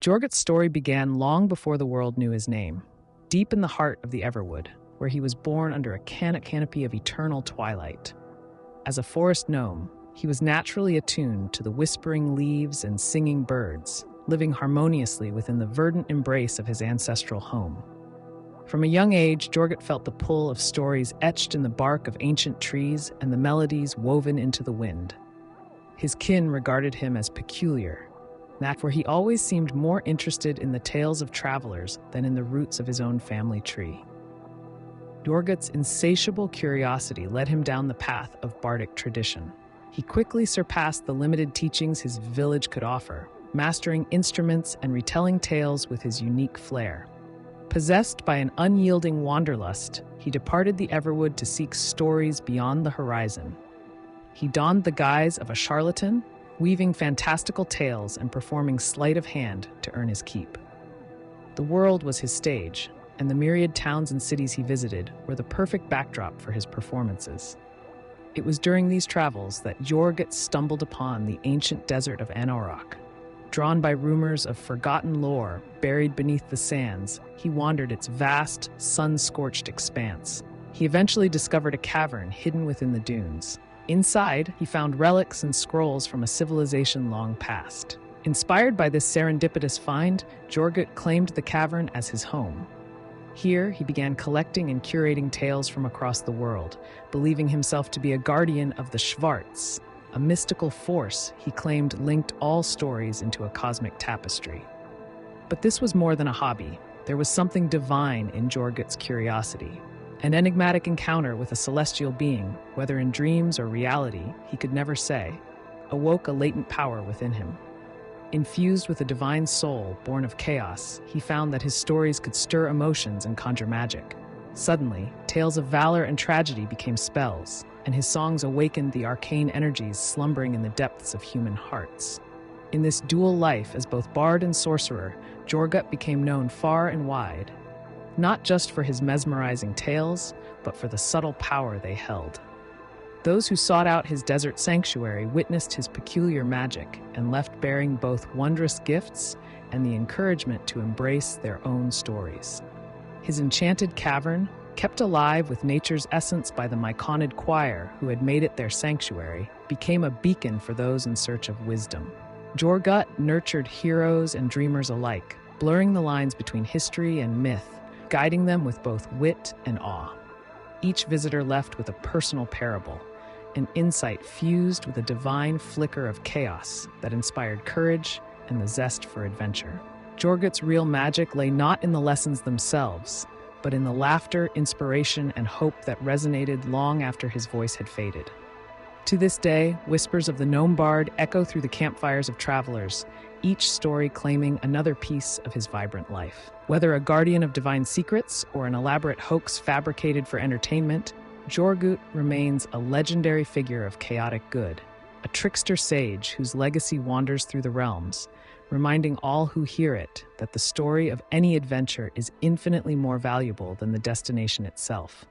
Jorrgut's story began long before the world knew his name, deep in the heart of the Everwood, where he was born under a canopy of eternal twilight. As a forest gnome, he was naturally attuned to the whispering leaves and singing birds, living harmoniously within the verdant embrace of his ancestral home. From a young age, Jorrgut felt the pull of stories etched in the bark of ancient trees and the melodies woven into the wind. His kin regarded him as peculiar, for he always seemed more interested in the tales of travelers than in the roots of his own family tree. Jorrgut's insatiable curiosity led him down the path of Bardic tradition. He quickly surpassed the limited teachings his village could offer, mastering instruments and retelling tales with his unique flair. Possessed by an unyielding wanderlust, he departed the Everwood to seek stories beyond the horizon. He donned the guise of a charlatan, weaving fantastical tales and performing sleight of hand to earn his keep. The world was his stage, and the myriad towns and cities he visited were the perfect backdrop for his performances. It was during these travels that Jorrgut stumbled upon the ancient desert of Anorok. Drawn by rumors of forgotten lore buried beneath the sands, he wandered its vast, sun-scorched expanse. He eventually discovered a cavern hidden within the dunes. Inside, he found relics and scrolls from a civilization long past. Inspired by this serendipitous find, Jorrgut claimed the cavern as his home. Here, he began collecting and curating tales from across the world, believing himself to be a guardian of the Schwartz, a mystical force he claimed linked all stories into a cosmic tapestry. But this was more than a hobby. There was something divine in Jorrgut's curiosity. An enigmatic encounter with a celestial being, whether in dreams or reality, he could never say, awoke a latent power within him. Infused with a divine soul born of chaos, he found that his stories could stir emotions and conjure magic. Suddenly, tales of valor and tragedy became spells, and his songs awakened the arcane energies slumbering in the depths of human hearts. In this dual life as both bard and sorcerer, Jorrgut became known far and wide, not just for his mesmerizing tales, but for the subtle power they held. Those who sought out his desert sanctuary witnessed his peculiar magic and left bearing both wondrous gifts and the encouragement to embrace their own stories. His enchanted cavern, kept alive with nature's essence by the Myconid choir who had made it their sanctuary, became a beacon for those in search of wisdom. Jorrgut nurtured heroes and dreamers alike, blurring the lines between history and myth, guiding them with both wit and awe. Each visitor left with a personal parable, an insight fused with a divine flicker of chaos that inspired courage and the zest for adventure. Jorrgut's real magic lay not in the lessons themselves, but in the laughter, inspiration, and hope that resonated long after his voice had faded. To this day, whispers of the gnome bard echo through the campfires of travelers, each story claiming another piece of his vibrant life. Whether a guardian of divine secrets or an elaborate hoax fabricated for entertainment, Jorrgut remains a legendary figure of chaotic good, a trickster sage whose legacy wanders through the realms, reminding all who hear it that the story of any adventure is infinitely more valuable than the destination itself.